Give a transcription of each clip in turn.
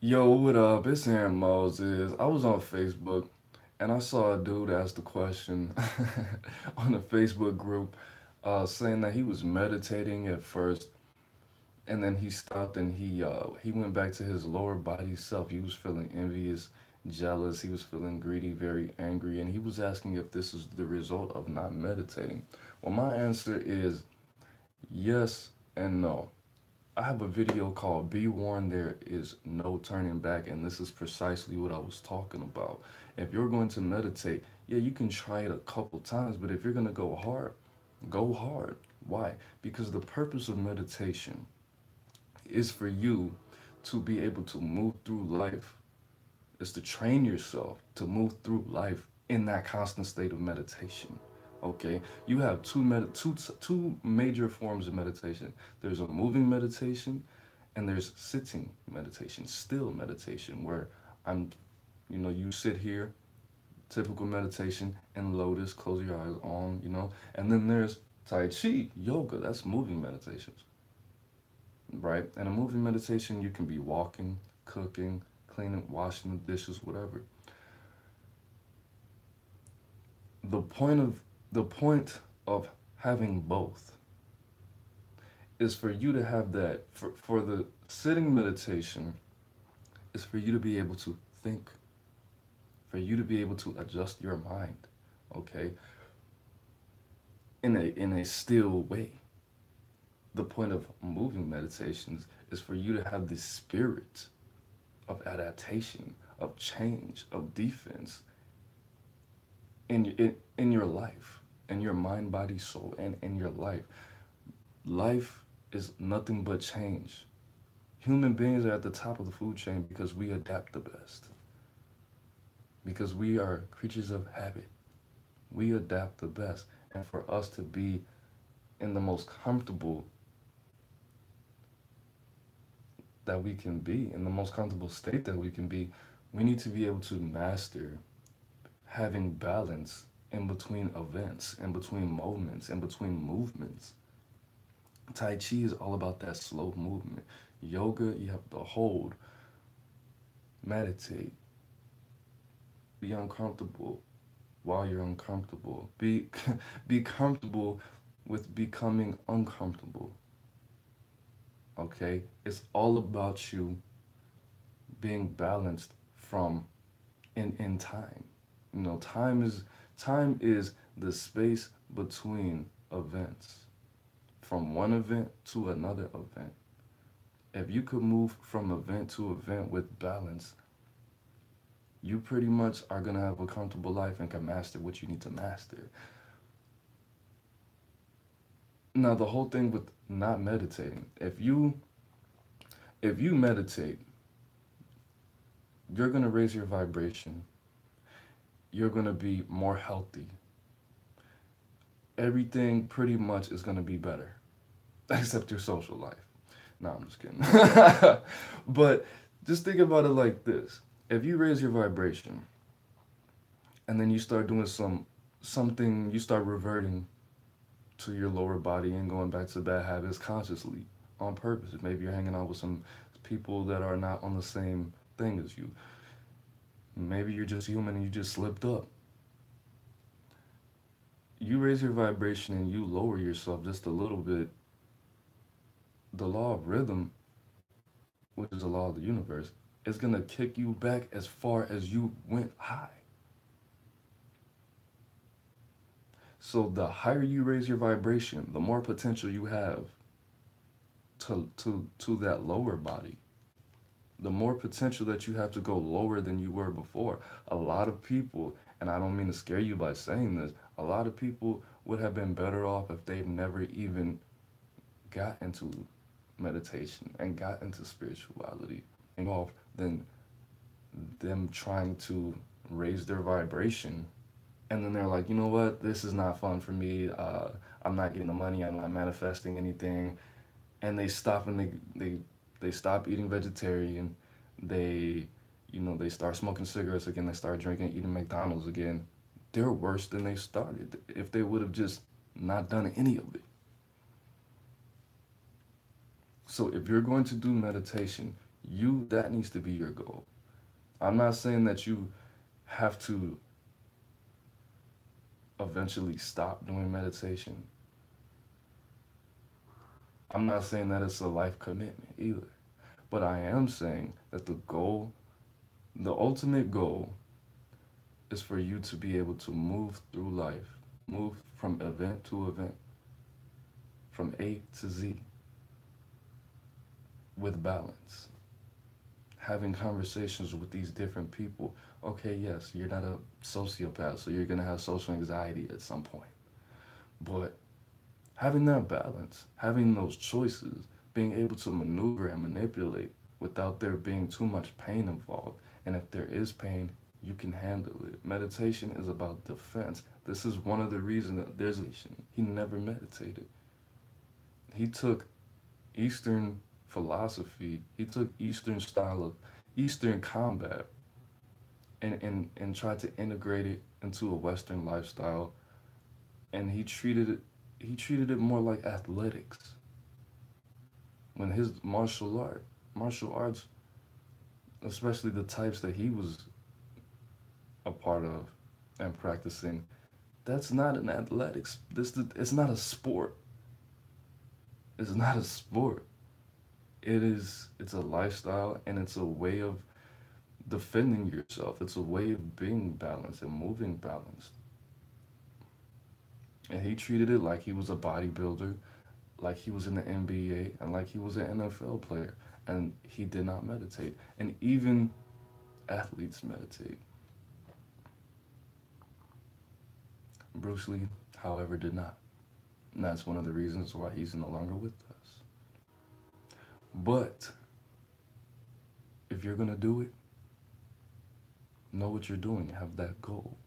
Yo, what up? It's AaroniMoses. I was on Facebook and I saw a dude ask the question on the Facebook group, saying that he was meditating at first and then he stopped and he went back to his lower body self. He was feeling envious, jealous, he was feeling greedy, very angry, and he was asking if this is the result of not meditating. Well, my answer is yes and no. I have a video called Be Warned There Is No Turning Back, and this is precisely what I was talking about. If you're going to meditate, yeah, you can try it a couple times, but if you're going to go hard. Why? Because the purpose of meditation is for you to be able to move through life, is to train yourself to move through life in that constant state of meditation. Okay, you have two major forms of meditation. There's a moving meditation, and there's sitting meditation, still meditation, where I'm, you sit here, typical meditation, and lotus, close your eyes on, and then there's Tai Chi, yoga, that's moving meditations, right? And a moving meditation, you can be walking, cooking, cleaning, washing the dishes, whatever. The point of having both is for you to have that for the sitting meditation is for you to be able to think, for you to be able to adjust your mind, okay, in a still way. The point of moving meditations is for you to have the spirit of adaptation, of change, of defense in your life, in your mind, body, soul, and in your life. Life is nothing but change. Human beings are at the top of the food chain because we adapt the best. Because we are creatures of habit. We adapt the best. And for us to be in the most comfortable that we can be, in the most comfortable state that we can be, we need to be able to master having balance in between events, in between moments, in between movements. Tai Chi is all about that slow movement. Yoga, you have to hold, meditate, be uncomfortable while you're uncomfortable. Be comfortable with becoming uncomfortable. Okay? It's all about you being balanced from in time. Time is the space between events, from one event to another event. If you could move from event to event with balance, you pretty much are going to have a comfortable life and can master what you need to master. Now, the whole thing with not meditating, if you meditate, you're going to raise your vibration. You're going to be more healthy. Everything pretty much is going to be better, except your social life. No, I'm just kidding. But just think about it like this. If you raise your vibration and then you start doing something, you start reverting to your lower body and going back to bad habits consciously, on purpose. Maybe you're hanging out with some people that are not on the same thing as you. Maybe you're just human and you just slipped up. You raise your vibration and you lower yourself just a little bit. The law of rhythm, which is the law of the universe, is going to kick you back as far as you went high. So the higher you raise your vibration, the more potential you have to that lower body. The more potential that you have to go lower than you were before. A lot of people, and I don't mean to scare you by saying this, a lot of people would have been better off if they've never even got into meditation and got into spirituality involved than them trying to raise their vibration, and then they're like, you know what, this is not fun for me. I'm not getting the money, I'm not manifesting anything, and they stop and they stop eating vegetarian. They they start smoking cigarettes again. They start drinking, eating McDonald's again. They're worse than they started if they would have just not done any of it. So if you're going to do meditation, That needs to be your goal. I'm not saying that you have to eventually stop doing meditation. I'm not saying that it's a life commitment either. But I am saying that the ultimate goal is for you to be able to move through life, move from event to event, from A to Z with balance. Having conversations with these different people. Okay, yes, you're not a sociopath, so you're gonna have social anxiety at some point. But having that balance, having those choices, being able to maneuver and manipulate without there being too much pain involved. And if there is pain, you can handle it. Meditation is about defense. This is one of the reasons that he never meditated. He took Eastern philosophy, he took Eastern style of Eastern combat and tried to integrate it into a Western lifestyle, and he treated it more like athletics. When his martial arts, especially the types that he was a part of and practicing, that's not an athletics. It's not a sport. It's not a sport. It's a lifestyle, and it's a way of defending yourself. It's a way of being balanced and moving balanced. And he treated it like he was a bodybuilder, like he was in the NBA, and like he was an NFL player. And he did not meditate. And even athletes meditate. Bruce Lee, however, did not. And that's one of the reasons why he's no longer with us. But if you're going to do it, know what you're doing, have that goal.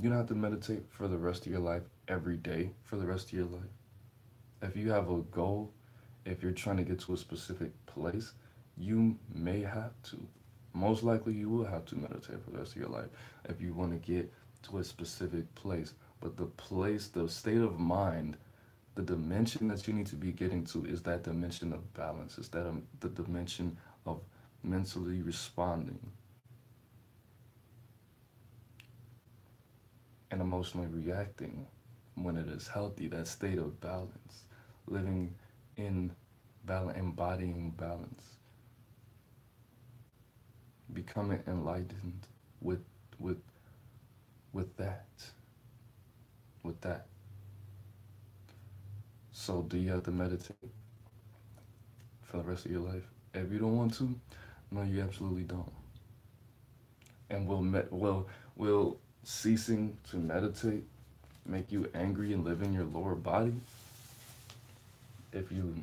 You don't have to meditate for the rest of your life every day for the rest of your life. If you have a goal, if you're trying to get to a specific place, you may have to. Most likely, you will have to meditate for the rest of your life if you want to get to a specific place. But the place, the state of mind, the dimension that you need to be getting to is that dimension of balance. Is that the dimension of mentally responding and emotionally reacting when it is healthy, that state of balance, living in balance, embodying balance, becoming enlightened with with with that, with that. So do you have to meditate for the rest of your life? If you don't want to, no, you absolutely don't. And will ceasing to meditate make you angry and live in your lower body if you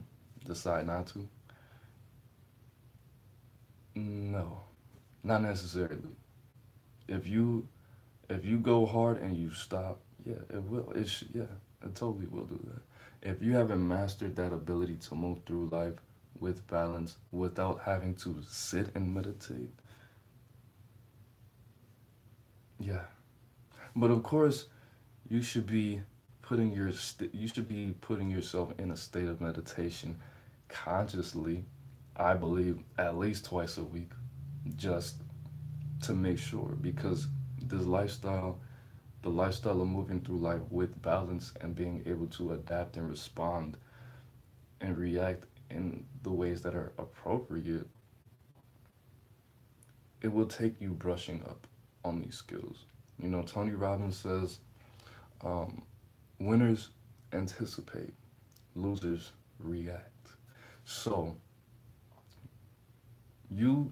decide not to? No, not necessarily. If you go hard and you stop, yeah, it will. Yeah, it totally will do that. If you haven't mastered that ability to move through life with balance without having to sit and meditate, yeah. But of course, you should be you should be putting yourself in a state of meditation consciously, I believe at least twice a week, just to make sure, because this lifestyle the lifestyle of moving through life with balance and being able to adapt and respond and react in the ways that are appropriate, it will take you brushing up on these skills. You know, Tony Robbins says, um, winners anticipate, losers react. So you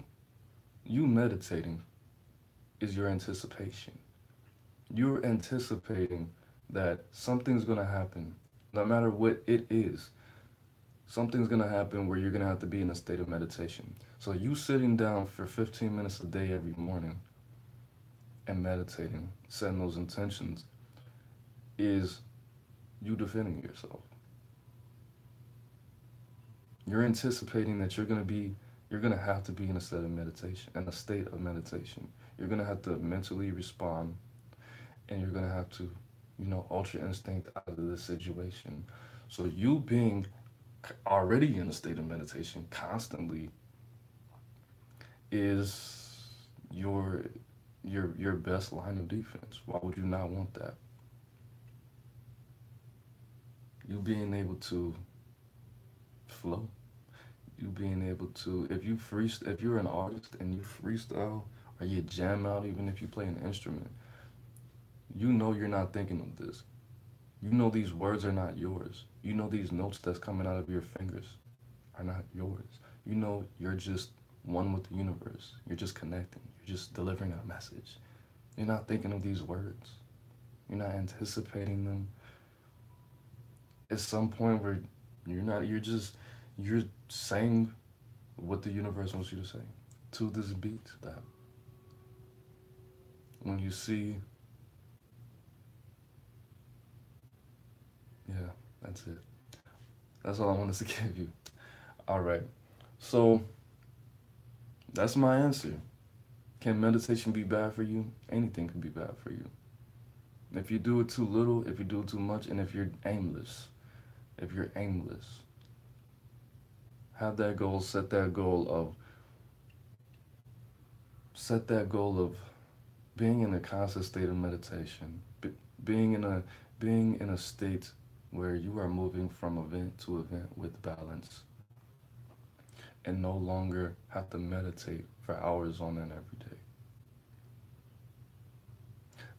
you meditating is your anticipation. You're anticipating that something's gonna happen, no matter what it is. Something's gonna happen where you're gonna have to be in a state of meditation. So you sitting down for 15 minutes a day every morning and meditating, setting those intentions, is you defending yourself. You're anticipating that you're gonna have to be in a state of meditation, in a state of meditation. You're gonna have to mentally respond, and you're gonna have to, ultra instinct out of this situation. So you being already in a state of meditation constantly is your your best line of defense. Why would you not want that? You being able to flow, you being able to, if you're an artist and you freestyle or you jam out, even if you play an instrument, you know you're not thinking of this. You know these words are not yours. You know these notes that's coming out of your fingers are not yours. You know you're just one with the universe. You're just connecting. You're just delivering a message. You're not thinking of these words. You're not anticipating them. At some point where you're saying what the universe wants you to say to this beat that when you see, yeah, that's it. That's all I wanted to give you. All right. So that's my answer. Can meditation be bad for you? Anything can be bad for you. If you do it too little, if you do it too much, and if you're aimless, have that goal, set that goal of being in a constant state of meditation, being in a being in a state where you are moving from event to event with balance and no longer have to meditate for hours on end every day.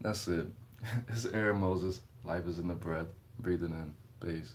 That's it. It's Aaron Moses. Life is in the breath. Breathing in. Peace.